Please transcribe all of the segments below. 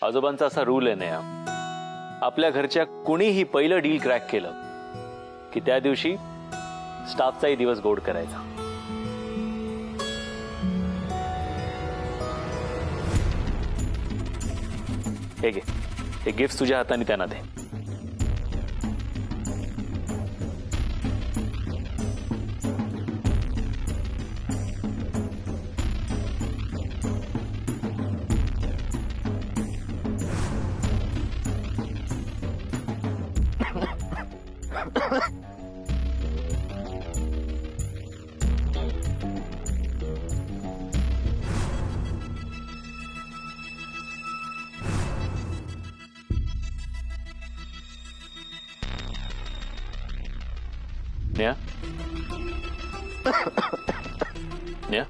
आजोबांचा असा रूल आहे ना, आपल्या घरच्या कुणीही पहिलं डील क्रॅक केलं की त्या दिवशी स्टाफचाही दिवस गोड करायचा. हे घे, हे गिफ्ट तुझ्या हाताने त्यांना दे. Neha, Neha,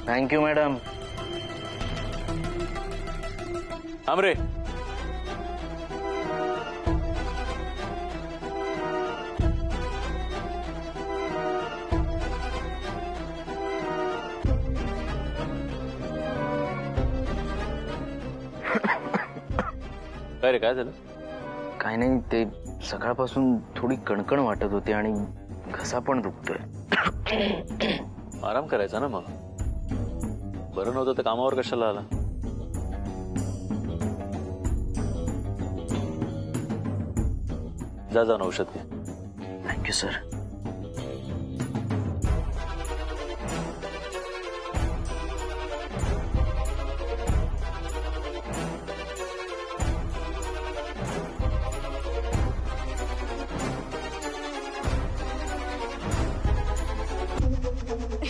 thank you madam. Amre, काय रे, काय झालं? काय नाही, ते सकाळपासून थोडी कणकण वाटत होती आणि घसा पण दुखतोय. आराम करायचा ना मग. बरं नव्हतं तर कामावर कशाला आला? जा जाऊन औषध घे. Thank you sir.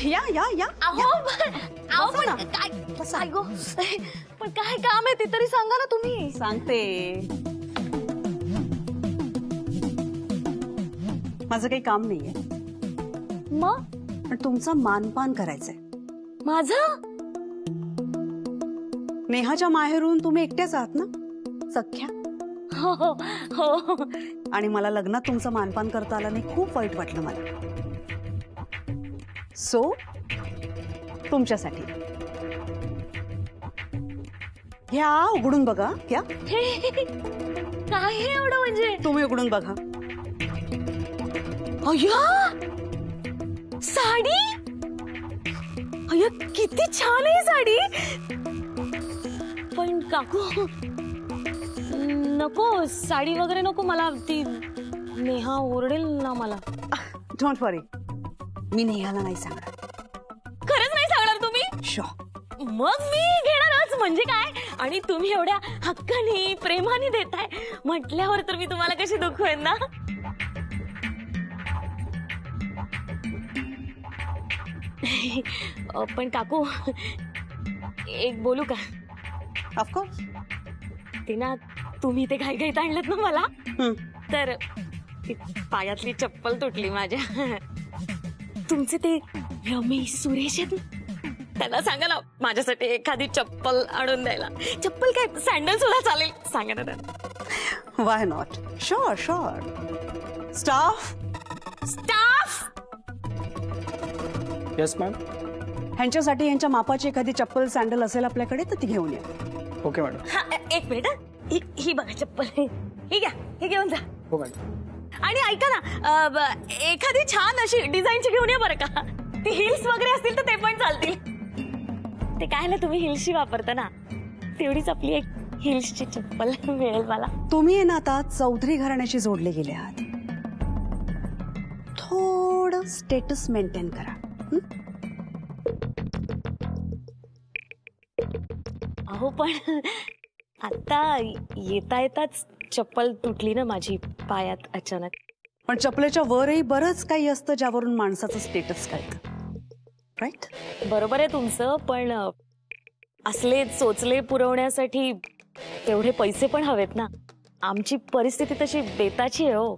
या या या. अहो पण काय गो, पण काय काम आहे ते तरी सांगा ना तुम्ही. सांगते. माझं काही काम नाहीये, मग पण तुमचं मानपान करायचंय. माझं नेहाच्या माहेरून तुम्ही एकट्याच आहात ना, सख्या? हो हो हो. आणि मला लग्नात तुमचं मानपान करता आलं नाही, खूप वाईट वाटलं मला. सो तुमच्यासाठी घ्या, उघडून बघा. घ्या, काय हे एवढं म्हणजे? तुम्ही उघडून बघा. अय्या, साडी. अय्या, किती छान आहे साडी. पण काकू, नको साडी वगैरे नको मला. ती नेहा ओरडेल ना मला. डोंट वरी, मी नेहाला नाही सांगणार. खरंच नाही सांगणार तुम्ही? शो. मग मी घेणारच, म्हणजे काय. आणि तुम्ही एवढ्या हक्काने प्रेमाने देताय म्हटल्यावर तर मी तुम्हाला कशी दुखवेन ना. पण काकू, एक बोलू का? ऑफकोर्स. ते ना, तुम्ही ते घाई घाईत आणलं ना मला, तर ती पायातली चप्पल तुटली माझ्या. तुमचे ते रमेश सुरेश आहेत ना, त्यांना सांगा ना माझ्यासाठी एखादी चप्पल आणून द्यायला. चप्पल काय, सँडल सुद्धा चालेल, सांगा ना त्यांना. Why not. Sure sure. Staff, staff. Yes ma'am. ह्यांच्यासाठी ह्यांच्या मापाची एखादी चप्पल सँडल असेल आपल्याकडे तर ती घेऊन या. Okay madam. हा, एक मिनिट. ही बघा चप्पल, ही घ्या, ही घेऊन जा. हो मॅडम. आणि ऐका ना, एखादी छान अशी डिझाईनची घेऊन या बरं का. ती हिल्स वगैरे असतील तर ते पण चालतील. ते काय ना, तुम्ही हिल्सची वापरता ना, तेवढीच आपली एक हिल्सची चप्पल मिळेल मला. तुम्ही आहे ना आता चौधरी घराण्याशी जोडले गेले आहात. थोडं स्टेटस मेंटेन करा. अहो पण आता येता येताच चप्पल तुटली ना माझी पायात अचानक. पण चपलेच्या वरही बरंच काही असतं ज्यावरून माणसाचं स्टेटस कळतं. राईट? बरोबर आहे तुमचं, पण असले चोचले पुरवण्यासाठी तेवढे पैसे पण हवेत ना. आमची परिस्थिती तशी बेताची आहे हो,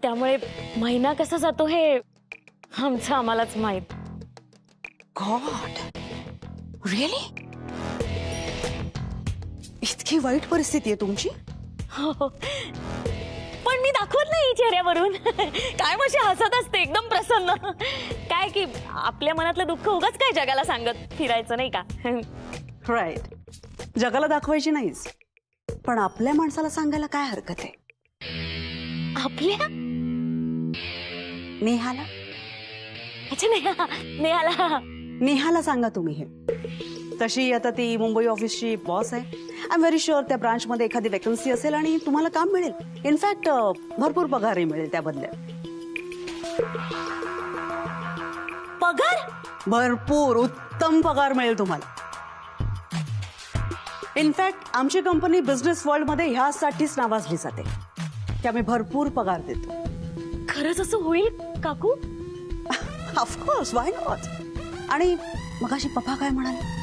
त्यामुळे महिना कसा जातो हे आमचं आम्हालाच माहित. God, really? इतकी वाईट परिस्थिती आहे तुमची? हो. पण मी दाखवत नाही चेहऱ्यावरून. काय मशी हसत असते एकदम प्रसन्न. काय की आपल्या मनातलं दुःख उगाच काय जगाला सांगत फिरायचं नाही का? राईट. जगाला दाखवायची नाहीच, पण आपल्या माणसाला सांगायला काय हरकत आहे? आपल्या नेहाला अच्छा नेहाला नेहाला सांगा तुम्ही हे. तशी आता ती मुंबई ऑफिसची बॉस आहे. आय एम व्हेरी शुअर त्या ब्रांचमध्ये एखादी वेकन्सी असेल आणि तुम्हाला काम मिळेल. इनफॅक्ट भरपूर पगारही मिळेल त्या बदल्यात. पगार? भरपूर उत्तम पगार मिळेल तुम्हाला. इनफॅक्ट आमची कंपनी बिझनेस वर्ल्ड मध्ये ह्यासाठीच नावाजली जाते की आम्ही भरपूर पगार देतो. खरंच असं होईल काकू? Of course, why not. आणि मगाशी पप्पा काय म्हणाले?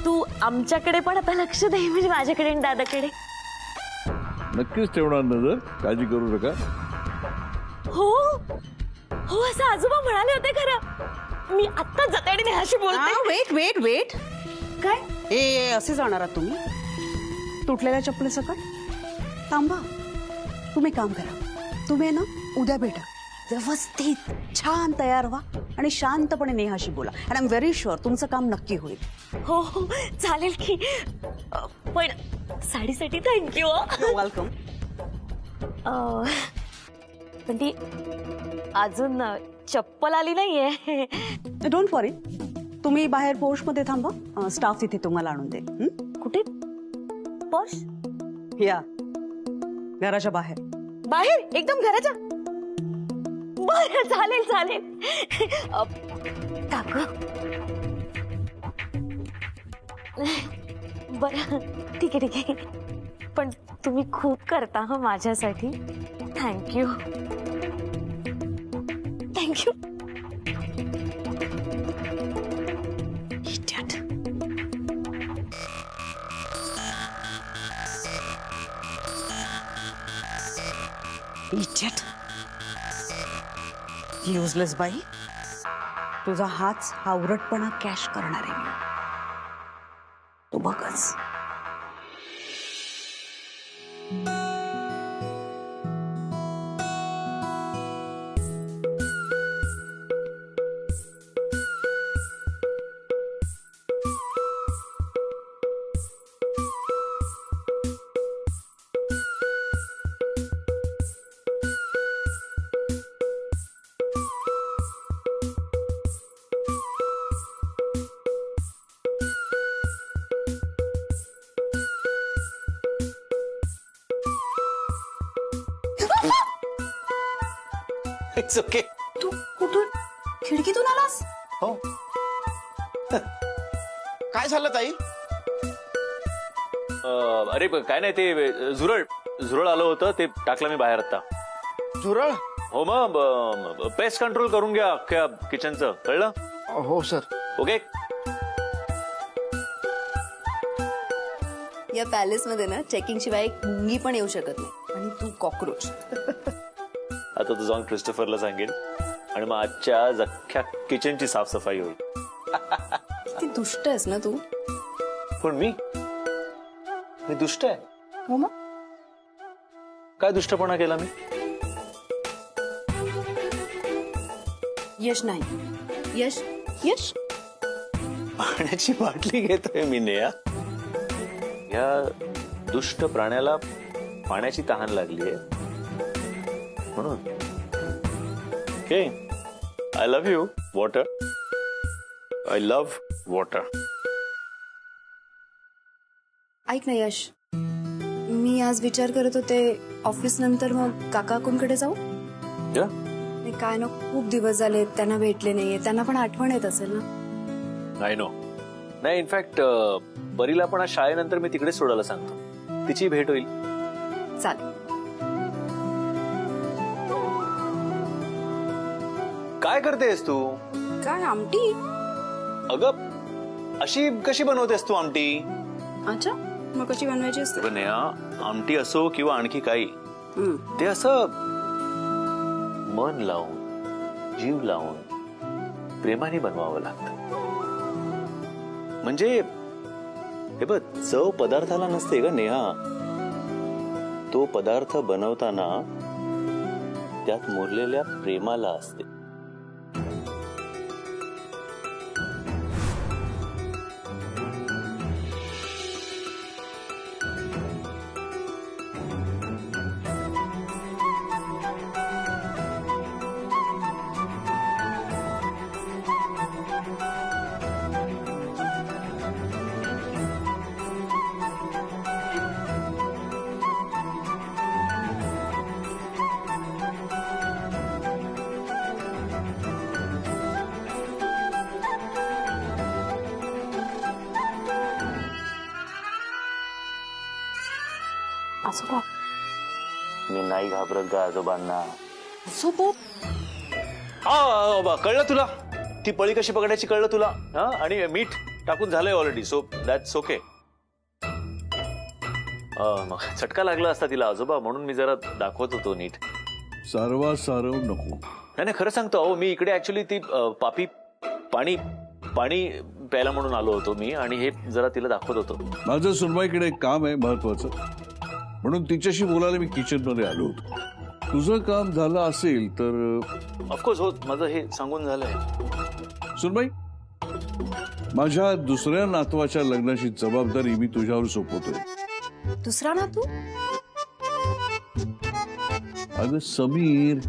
तू आमच्याकडे पण आता लक्ष दे, म्हणजे माझ्याकडे आणि दादाकडे. नक्कीच ठेवणार नजर, काळजी करू नका. हो हो असं आजोबा म्हणाले होते. खरं मी आत्ताच जाते आणि नेहाशी बोलते. Wait wait wait. काय? ए असे जाणार आहात तुम्ही तुटलेल्या चप्पलीसकट? थांबा. तुम्ही काम करा. तुम्ही ना उद्या भेटा. व्यवस्थित छान तयार व्हा आणि शांतपणे नेहाशी बोला. आणि आय एम व्हेरी शुअर तुमचं काम नक्की होईल. हो हो चालेल की. पण साडीसाठी थँक्यू. वेलकम. पण ती अजून चप्पल आली नाहीये. डोंट वरी. तुम्ही बाहेर पोर्शमध्ये थांबा. स्टाफ तिथे तुम्हाला आणून दे. कुठे? पॉश? या घराच्या बाहेर. बाहेर एकदम घराच्या? बरं चालेल चालेल. काकू बरं ठीक आहे ठीक आहे. पण तुम्ही खूप करता हं माझ्यासाठी. Thank you thank you. इडियट. युजलेस बाई. तुझा हाच हा उरटपणा कॅश करणार आहे मी. तू बघच. It's okay. तू कुठून खिडकीतून आलास? हो. काय झालं ताई? अरे काय नाही, ते झुरळ आलं होतं, ते टाकलं मी बाहेर आता. झुरळ? हो मग पेस्ट कंट्रोल करून घ्या अख्ख्या किचनचं, कळलं? हो सर. ओके. या पॅलेस मध्ये ना चेकिंग शिवाय एक मुंगी पण येऊ शकत नाही. आणि तू कॉक्रोच. आता तू जाऊन क्रिस्टोफरला सांगेल आणि मग आजच्या अख्ख्या किचनची साफसफाई होईल. किती दुष्ट आहेस ना तू. पण मी दुष्ट आहे? हो मग. काय दुष्टपणा केला मी? यश नाही. यश यश पाण्याची बाटली घेतोय मी नेहा. या दुष्ट प्राण्याला पाण्याची तहान लागली आहे म्हणून. Okay. I love you water. I love water. ऐक ना यश, मी आज विचार करत होते ऑफिस नंतर मग काकांकडे जाऊ. या नाही काय ना, खूप दिवस झाले त्यांना भेटले नाहीये. त्यांना पण आठवण येत असेल ना. I know. नाही, इनफॅक्ट बरीला पण आज शाळेनंतर मी तिकडे सोडायला सांगतो. तिची भेट होईल. चालेल. काय करतेस तू? काय आमटी? अगं अशी कशी बनवतेस तू आमटी? अच्छा, मग कशी बनवायची असते? अगं नेहा, आमटी असो किंवा आणखी काही, ते असं मन लावून जीव लावून प्रेमाने बनवावं लागतं. म्हणजे हे बघ, चव पदार्थाला नसते का नेहा, तो पदार्थ बनवताना त्यात मुरलेल्या प्रेमाला असते. आजोबा मी नाही घाबरत का आजोबांना. आजोबा कळलं तुला, ती पळी कशी पकडायची कळलं तुला. हा, आणि मीठ टाकून झालंय ऑलरेडी, सो दॅट्स ओके. चटका लागला असता तिला आजोबा, म्हणून मी जरा दाखवत होतो नीट. सारवा सारव नको. नाही नाही, खरं सांगतो अहो, मी इकडे ऍक्च्युली ती पापी पाणी पाणी प्यायला म्हणून आलो होतो मी, आणि हे जरा तिला दाखवत होतो. माझं सुनबाईकडे एक काम आहे महत्वाचं, म्हणून तिच्याशी बोलायला मी किचन मध्ये आलो होतो. तुझं काम झालं असेल तर. ऑफकोर्स हो, माझं हे सांगून झालंय. सुनबाई, माझ्या दुसऱ्या नातवाच्या लग्नाची जबाबदारी मी तुझ्यावर सोपवतोय. दुसरा ना तू अगं समीर,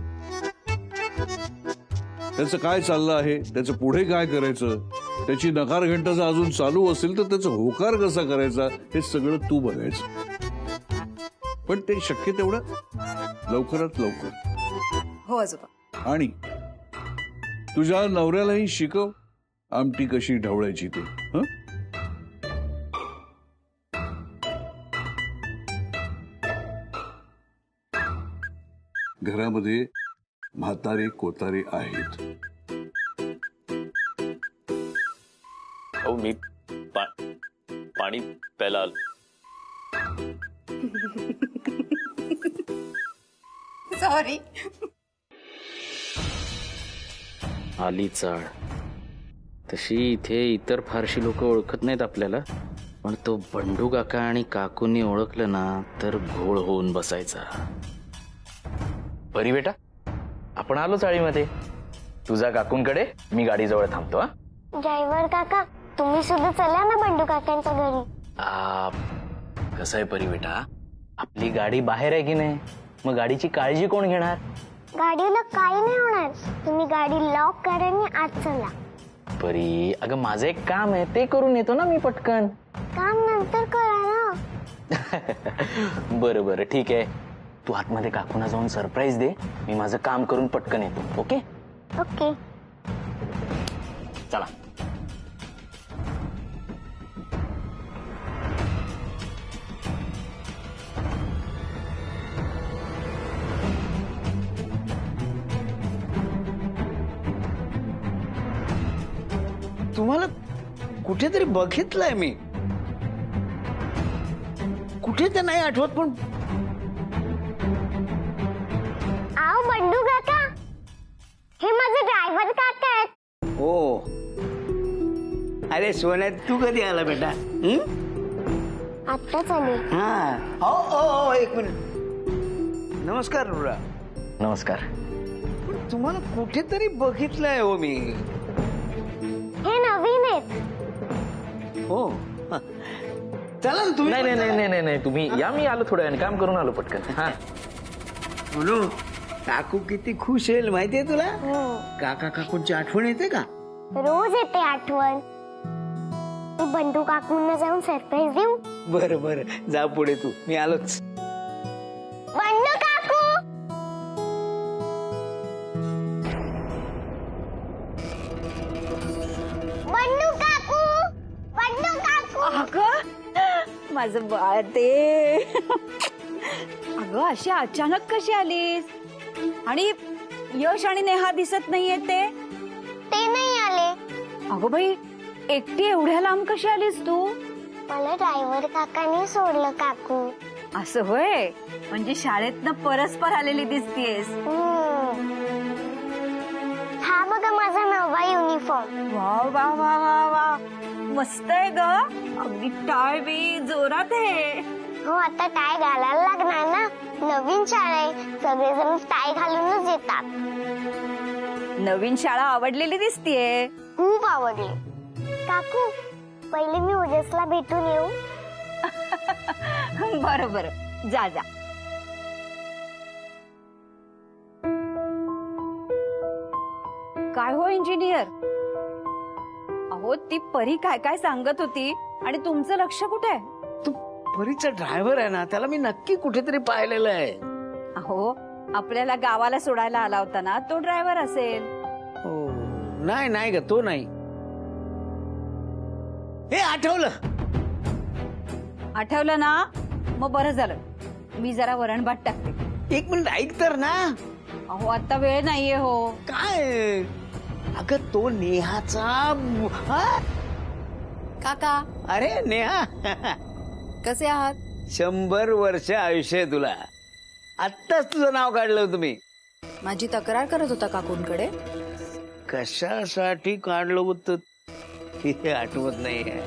त्याचं काय चाललं आहे, त्याचं पुढे काय करायचं, त्याची नकार घंटा जर अजून चालू असेल तर त्याचा होकार कसा करायचा, हे सगळं तू बघायचं. पण ते शक्य तेवढं लवकरात लवकर. हो आजोबा. आणि तुझ्या नवऱ्यालाही शिकव आमटी कशी ढवळायची ते. हं? घरामध्ये म्हातारे कोतारे आहेत. अहो मी पाणी प्यायला आलो. सॉरी. आली चाळ. तशी इथे इतर फारशी लोक ओळखत नाहीत आपल्याला, पण तो बंडू काका आणि काकूंनी ओळखलं ना तर घोळ होऊन बसायचा. बरी बेटा, आपण आलो चाळीमध्ये. तुझा काकूंकडे, मी गाडीजवळ थांबतो. हा, ड्रायव्हर काका, तुम्ही सुद्धा चला ना बंडू काकांच्या घरी. कसं आहे परी बेटा, आपली गाडी बाहेर आहे की नाही, मग गाडीची काळजी कोण घेणार. गाडीला काही नाही होणार, तुम्ही गाडी लॉक करा आणि आत चला. परी, अगं माझं एक काम आहे, ते करून येतो ना मी पटकन. काम नंतर करा ना. बरं बरं ठीक आहे, तू आतमध्ये काकूंना जाऊन सरप्राईज दे, मी माझं काम करून पटकन येतो. Okay okay. चला. तुम्हाला कुठेतरी बघितलंय मी, कुठे ते नाही आठवत, पण आओ बंडू काका, हे माझे ड्रायव्हर काका आहेत. हो. अरे सोन्या, तू कधी आला बेटा? आत्ताच आले. हा. हो हो, एक मिनिट. नमस्कार रुरा. नमस्कार. पण तुम्हाला कुठेतरी बघितलंय हो मी. हे नवीन आहेत. हो. चला ना तुम्ही. नाही नाही नाही नाही नाही, तुम्ही या, मी आलो थोड्या वेळाने, काम करून आलो पटकन. हा, म्हणून काकू किती खुश येईल माहितीये तुला. काका काकूंची आठवण येते का? रोज येते आठवण. मी बंडू काकूंना जाऊन सरप्राईज देऊ. बरं बरं, जा पुढे तू, मी आलोच. बंडू काकू. बंडू काकू. बंडू काकू. अगं माझं बाळ ते. अगं अशी अचानक कशी आलीस? आणि यश आणि नेहा दिसत नाहीये ते नाही आले. अगं बाई, एकटी एवढ्या लांब कशी आलीस तू? मला ड्रायव्हर काकांनी सोडलं काकू. असं होय, म्हणजे शाळेतनं परस्पर आलेली दिसतीयस. हा बघा माझा नवा युनिफॉर्म. वा वा वा वा वा, मस्त आहे ग, अगदी टाळ बी जोरात आहे. हो आता टाय घालायला लागणार ना, नवीन शाळा आहे, सगळेजण टाय घालूनच येतात. नवीन शाळा आवडलेली दिसतीये. खूप आवडली. काकू पहिले मी ओजसला भेटून येऊ. बरं बरं, जा जा. काय हो इंजिनियर, अहो ती परी काय काय सांगत होती आणि तुमचं लक्ष कुठे? तू परीचा ड्रायव्हर आहे ना, त्याला मी नक्की कुठेतरी पाहिलेलं आहे. अहो आपल्याला गावाला सोडायला आला होता ना, तो ड्रायव्हर असेल. हो नाही नाही ग, तो नाही. हे आठवलं. आठवलं ना, मग बरं झालं. मी जरा वरण भात टाकते. एक मिनिट ऐक तर ना. अहो आता वेळ नाहीये हो. काय अगं तो नेहाचा हा? काका अरे नेहा कसे आहात? 100 वर्ष आयुष्य आहे तुला. आत्ताच तुझं नाव काढलं होतं मी. माझी तक्रार करत होता काकूंकडे. कशासाठी काढलं होतं हे आठवत नाहीये.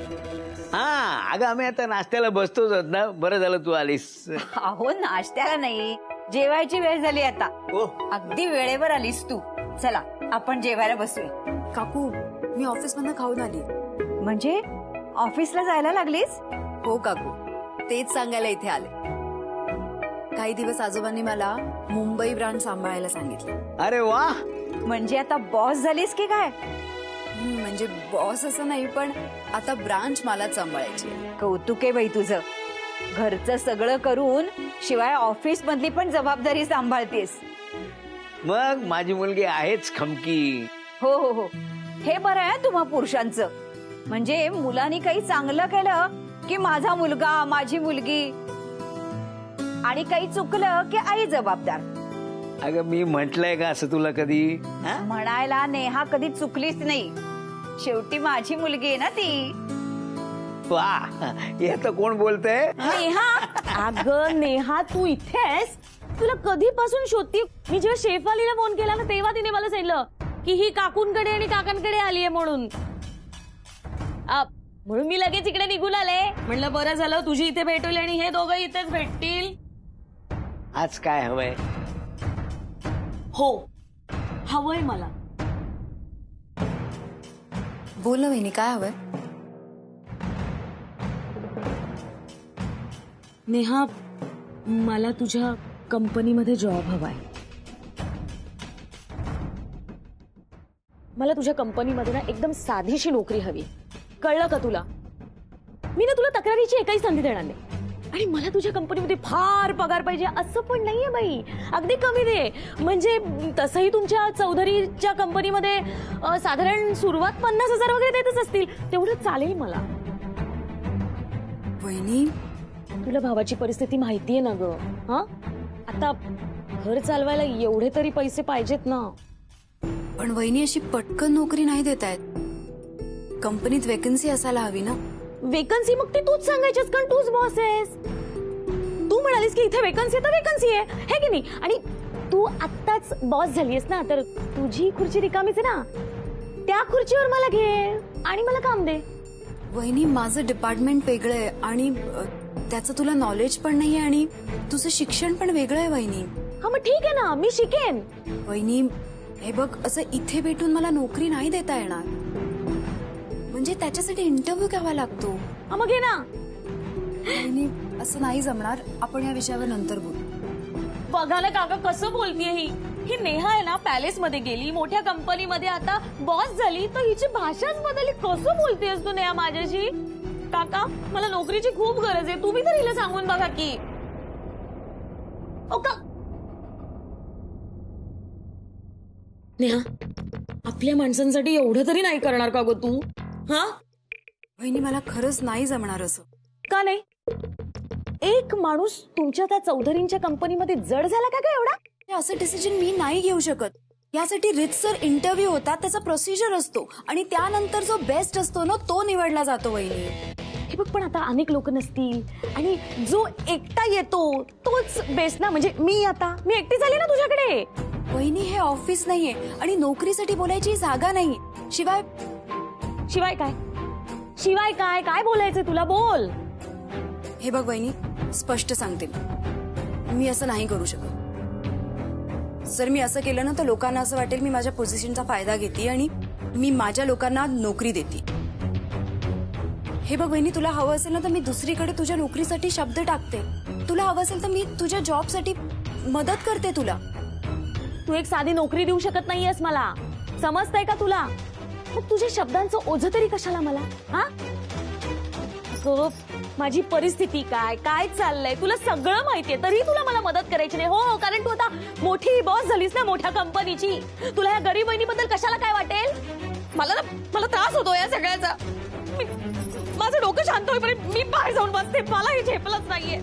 हा अगं आम्ही आता नाश्त्याला बसतोच आहोत ना. बरं झालं तू आलीस. अहो नाश्त्याला नाही, जेवायची वेळ झाली आता. ओ अगदी वेळेवर आलीस तू. चला आपण जेवायला बसूया. काकू मी ऑफिस मधनं खाऊन आली. म्हणजे ऑफिसला जायला लागलीस? हो काकू, तेच सांगायला इथे आले. काही दिवस आजोबांनी मला मुंबई ब्रांच सांभाळायला सांगितलं. अरे वा. म्हणजे आता बॉस झालीस की काय? म्हणजे बॉस असं नाही, पण आता ब्रांच मलाच सांभाळायची. कौतुक आहे बाई तुझं. घरचं सगळं करून शिवाय ऑफिस मधली पण जबाबदारी सांभाळतेस. मग माझी मुलगी आहेच खमकी. हो हो हो, हे बरं आहे तुम्हा पुरुषांचं. म्हणजे मुलांनी काही चांगलं केलं की माझा मुलगा, माझी मुलगी, आणि काही चुकलं की आई जबाबदार. अगं मी म्हटलंय का असं तुला कधी? हा? म्हणायला नेहा कधी चुकलीच नाही. शेवटी माझी मुलगी आहे ना ती. वा हे तर कोण बोलतंय? नेहा, अगं नेहा तू इथेस? तुला कधीपासून शोधती. मी जेव्हा शेफालीला फोन केला ना, तेव्हा तिने मला सांगितलं की ही काकूंकडे आणि काकांकडे आलीये म्हणून. म्हणून मी लगेच इकडे निघून आले. म्हणलं बरं झालं तुझी इथे भेटवली आणि हे दोघं इथेच भेटतील. आज काय हवंय? हो हवंय मला. बोल ना वहिनी, काय हवंय? नेहा, मला तुझ्या कंपनीमध्ये जॉब हवाय. मला तुझ्या कंपनीमध्ये ना एकदम साधीशी नोकरी हवी. कळलं का तुला? मी ना तुला तक्रारीची एकही संधी देणार नाही. आणि मला तुझ्या कंपनीमध्ये फार पगार पाहिजे असं पण नाहीये बाई. अगदी कमी दे. म्हणजे तसंही तुमच्या चौधरीच्या कंपनीमध्ये साधारण सुरुवात 50,000 वगैरे देतच असतील. तेवढं चालेल मला. वहिनी तुला भावाची परिस्थिती माहितीये ना ग. हा आता घर चालवायला एवढे तरी पैसे पाहिजेत ना. पण वहिनी अशी पटकन नोकरी नाही देत आहेत. कंपनीत वेकन्सी असायला हवी ना. वेकन्सी मग ती तूच सांगायचीस, कारण तूच बॉस आहेस. तू म्हणालीस की इथे वेकन्सी तर वेकन्सी आहे, हे की नाही? आणि तू आत्ताच बॉस झालीस ना, तर तुझी खुर्ची रिकामीच आहे ना. त्या खुर्चीवर मला घे आणि मला काम दे. वहिनी माझं डिपार्टमेंट वेगळं आहे आणि त्याचं तुला नॉलेज पण नाहीये आणि तुझं शिक्षण पण वेगळं आहे वहिनी. हा मग ठीक आहे ना, मी शिकेन. वहिनी हे बघ, असं इथे भेटून मला नोकरी नाही देता येणार. म्हणजे त्याच्यासाठी इंटरव्ह्यू घ्यावा लागतो. हा मग घे ना. वहिनी असं नाही जमणार. आपण या विषयावर नंतर बोलू. बघा ना काका कसं बोलतीये ही नेहा आहे ना, पॅलेस मध्ये गेली, मोठ्या कंपनीमध्ये आता बॉस झाली, तर हिची भाषाच बदलली. कसं बोलतेस तू नेहा माझ्याशी? काका मला नोकरीची खूप गरज आहे. तुम्ही तर हिला सांगून बघा की. नेहा, आपल्या माणसांसाठी एवढं तरी नाही करणार का ग तू? हा वहिनी मला खरंच नाही जमणार असं. का नाही? एक माणूस तुमच्या त्या चौधरींच्या कंपनीमध्ये जड झाला का एवढा? असं डिसिजन मी नाही घेऊ शकत. यासाठी रितसर इंटरव्ह्यू होतात, त्याचा प्रोसिजर असतो आणि त्यानंतर जो बेस्ट असतो ना, तो निवडला जातो वहिनी. हे बघ, पण आता अनेक लोक नसतील आणि जो एकटा येतो तोच बेस्ट ना. म्हणजे मी एकटी झाली ना तुझ्याकडे. वहिनी हे ऑफिस नाहीये आणि नोकरीसाठी बोलायची जागा नाही. शिवाय शिवाय काय? शिवाय काय काय बोलायचंय तुला, बोल. हे बघ वहिनी, स्पष्ट सांगते मी असं नाही करू शकत. जर मी असं केलं ना तर लोकांना असं वाटेल मी माझ्या पोझिशनचा फायदा घेते आणि मी माझ्या लोकांना नोकरी देते. हे बघ वहिनी, तुला हवं असेल ना तर मी दुसरीकडे तुझ्या नोकरीसाठी शब्द टाकते. तुला हवं असेल तर मी तुझ्या जॉबसाठी मदत करते तुला. तू एक साधी नोकरी देऊ शकत नाहीयेस मला, समजतंय का तुला? मग तुझ्या शब्दांचं ओझं तरी कशाला मला? हा, माझी परिस्थिती काय काय चाललंय तुला सगळं माहितीये, तरी तुला मला मदत करायची नाही. हो, कारण तू आता मोठी बॉस झालीस ना मोठ्या कंपनीची. तुला या गरीब बहिणीबद्दल कशाला काय वाटेल? मला त्रास होतो या सगळ्याचा. माझं डोकं शांत होईपर्यंत मी बाहेर जाऊन बसते. मला हे झेपलंच नाहीये.